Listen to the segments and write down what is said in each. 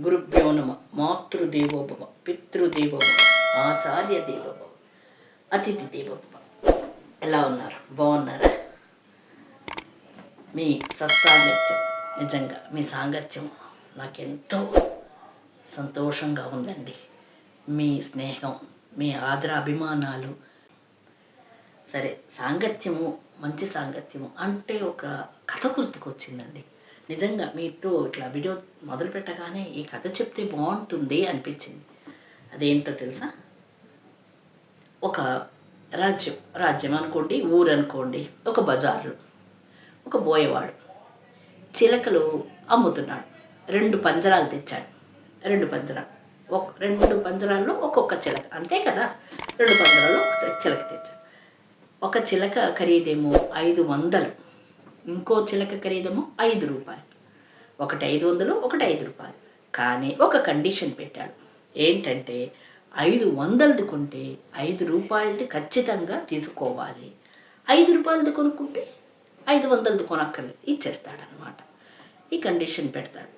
గురుభ్యో నమ. మాతృదేవోభవ, పితృదేవోభవ, ఆచార్య దేవోభవ, అతిథి దేవోభవ. ఎలా ఉన్నారు? బాగున్నారా? మీ సత్సాంగత్యం, నిజంగా మీ సాంగత్యం నాకెంతో సంతోషంగా ఉందండి. మీ స్నేహం, మీ ఆదరాభిమానాలు. సరే, సాంగత్యము, మంచి సాంగత్యము అంటే ఒక కథ గుర్తుకొచ్చిందండి. నిజంగా మీతో ఇట్లా వీడియో మొదలు పెట్టగానే ఈ కథ చెప్తే బాగుంటుంది అనిపించింది. అదేంటో తెలుసా? ఒక రాజ్యం అనుకోండి, ఊరు అనుకోండి, ఒక బజార్లో ఒక బోయవాడు చిలకలు అమ్ముతున్నాడు. 2 పంజరాలు తెచ్చాడు. 2 పంజరాల్లో ఒక్కొక్క చిలక, అంతే కదా. 2 పంజరాల్లో ఒక చిలక తెచ్చాడు. ఒక చిలక ఖరీదేమో 500, ఇంకో చిలక ఖరీదేమో 5 రూపాయలు. ఒకటి 500, ఒకటి 5 రూపాయలు. కానీ ఒక కండిషన్ పెట్టాడు. ఏంటంటే 500ది కొంటే 5 రూపాయలది ఖచ్చితంగా తీసుకోవాలి. 5 రూపాయలది కొనుక్కుంటే 500ది కొనక్కర్లేదు, ఇచ్చేస్తాడనమాట. ఈ కండిషన్ పెడతాడు.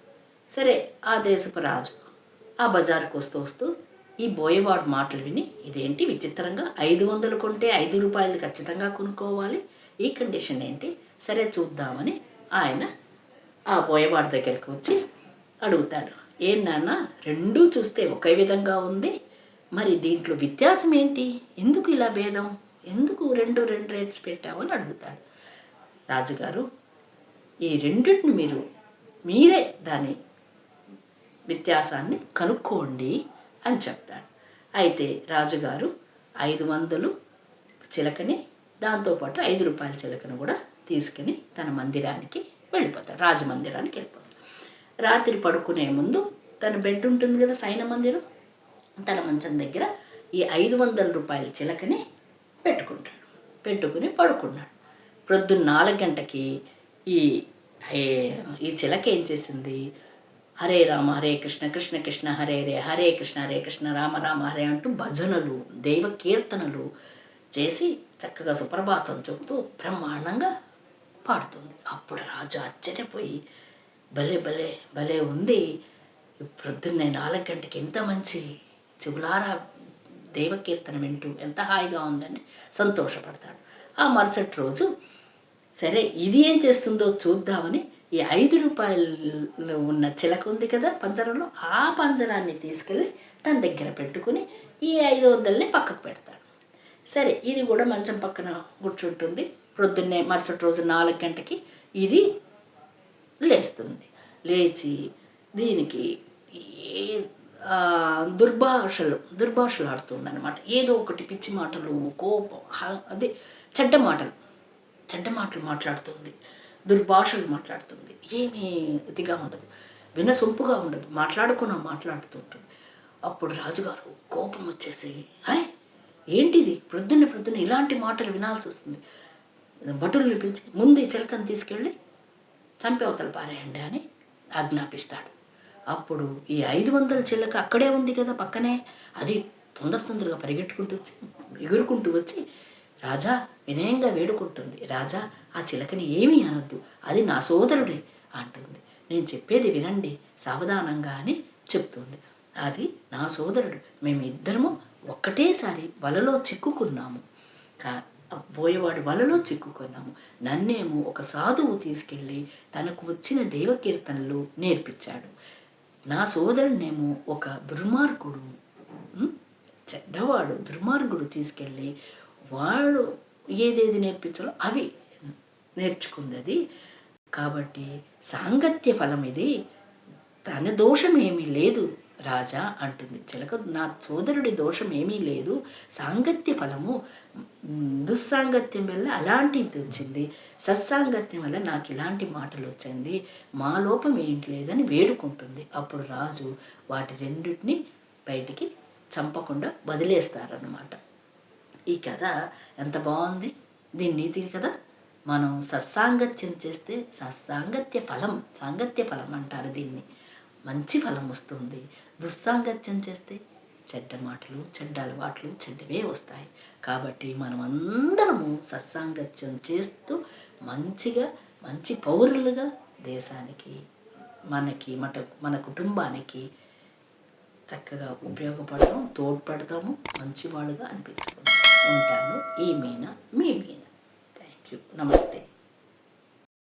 సరే, ఆ దేశపు రాజు ఆ బజారుకు వస్తూ ఈ బోయవాడు మాటలు విని, ఇదేంటి విచిత్రంగా 500 కొంటే 5 రూపాయలు ఖచ్చితంగా కొనుక్కోవాలి, ఈ కండిషన్ ఏంటి, సరే చూద్దామని ఆయన ఆ బోయవాడి దగ్గరికి వచ్చి అడుగుతాడు. ఏం నాన్న, రెండూ చూస్తే ఒకే విధంగా ఉంది, మరి దీంట్లో వ్యత్యాసం ఏంటి, ఎందుకు ఇలా భేదం, ఎందుకు రెండు రేట్స్ పెట్టామని అడుగుతాడు. రాజుగారు, ఈ రెండింటిని మీరే దాని వ్యత్యాసాన్ని కనుక్కోండి అని చెప్తాడు. అయితే రాజుగారు 500 చిలకని, దాంతోపాటు 5 రూపాయల చిలకను కూడా తీసుకుని తన మందిరానికి వెళ్ళిపోతాడు. రాజమందిరానికి వెళ్ళిపోతాడు. రాత్రి పడుకునే ముందు తన బెడ్ ఉంటుంది కదా, సైన మందిరం, తన మంచం దగ్గర ఈ 500 రూపాయల చిలకని పెట్టుకుని పడుకున్నాడు. ప్రొద్దున్న 4 గంటకి ఈ చిలక ఏం చేసింది, హరే రామ హరే కృష్ణ కృష్ణ కృష్ణ హరే హరే, హరే కృష్ణ రామ రామ హరే అంటూ భజనలు, దైవ కీర్తనలు చేసి చక్కగా సుప్రభాతం చెబుతూ బ్రహ్మాండంగా పాడుతుంది. అప్పుడు రాజు ఆశ్చర్యపోయి, భలే భలే భలే ఉంది, ప్రొద్దున్నే 4 గంటకి ఎంత మంచి చెవులారా దైవకీర్తన వింటూ ఎంత హాయిగా ఉందని సంతోషపడతాడు. ఆ మరుసటి రోజు సరే ఇది ఏం చేస్తుందో చూద్దామని ఈ 5 రూపాయలు ఉన్న చిలక ఉంది కదా పంజరంలో, ఆ పంజరాన్ని తీసుకెళ్ళి తన దగ్గర పెట్టుకుని ఈ 500ని పక్కకు పెడతాడు. సరే, ఇది కూడా మంచం పక్కన కూర్చుంటుంది. ప్రొద్దున్నే మరుసటి రోజు 4 గంటకి ఇది లేచి దీనికి దుర్భాషలు ఆడుతుంది అనమాట. ఏదో ఒకటి పిచ్చి మాటలు, కోపం, అదే చెడ్డ మాటలు మాట్లాడుతుంది, దుర్భాషలు మాట్లాడుతుంది. ఏమీ ఇదిగా ఉండదు, వినసొంపుగా ఉండదు, మాట్లాడుతుంటుంది. అప్పుడు రాజుగారు కోపం వచ్చేసి, అరే ఏంటిది, ప్రొద్దున్న ఇలాంటి మాటలు వినాల్సి వస్తుంది, భటుల్ని పిలిచి ముందు ఈ చిలకను తీసుకెళ్ళి చంపేవతలు పారేయండి అని ఆజ్ఞాపిస్తాడు. అప్పుడు ఈ 500 చిలక అక్కడే ఉంది కదా పక్కనే, అది తొందరగా ఎగురుకుంటూ వచ్చి రాజా వినయంగా వేడుకుంటుంది. రాజా, ఆ చిలకని ఏమీ అనొద్దు, అది నా సోదరుడే అంటుంది. నేను చెప్పేది వినండి సావధానంగా అని చెప్తుంది. అది నా సోదరుడు, మేమిద్దరము ఒక్కటేసారి వలలో చిక్కుకున్నాము, బోయవాడు వలలో చిక్కుకున్నాము. నన్నేమో ఒక సాధువు తీసుకెళ్ళి తనకు వచ్చిన దైవకీర్తనలు నేర్పించాడు. నా సోదరునేమో ఒక దుర్మార్గుడు తీసుకెళ్ళి వాడు ఏదేది నేర్పించాలో అవి నేర్చుకుంది. కాబట్టి సాంగత్య ఫలం ఇది, తన దోషం ఏమీ లేదు రాజా అంటుంది. చిలక నా సోదరుడి దోషం ఏమీ లేదు, సాంగత్య ఫలము, దుస్సాంగత్యం వల్ల అలాంటిది వచ్చింది, సత్సాంగత్యం వల్ల నాకు ఇలాంటి మాటలు వచ్చింది, మా లోపం ఏంటి లేదని వేడుకుంటుంది. అప్పుడు రాజు వాటి రెండింటిని బయటికి చంపకుండా వదిలేస్తారన్నమాట. ఈ కథ ఎంత బాగుంది, దీని నీతి కదా. మనం సత్సాంగత్యం చేస్తే సాంగత్య ఫలం అంటారు దీన్ని, మంచి ఫలం వస్తుంది. దుస్సాంగత్యం చేస్తే చెడ్డ మాటలు, చెడ్డ అలవాట్లు, చెడ్డవే వస్తాయి. కాబట్టి మనం అందరము సత్సాంగత్యం చేస్తూ మంచి పౌరులుగా దేశానికి మనకి మన కుటుంబానికి చక్కగా ఉపయోగపడతాం, తోడ్పడతాము, మంచివాళ్ళుగా అనిపించుకుంటాం. ఉంటాను. ఈ మీనా, మీ మీనా. Thank you. నమస్తే.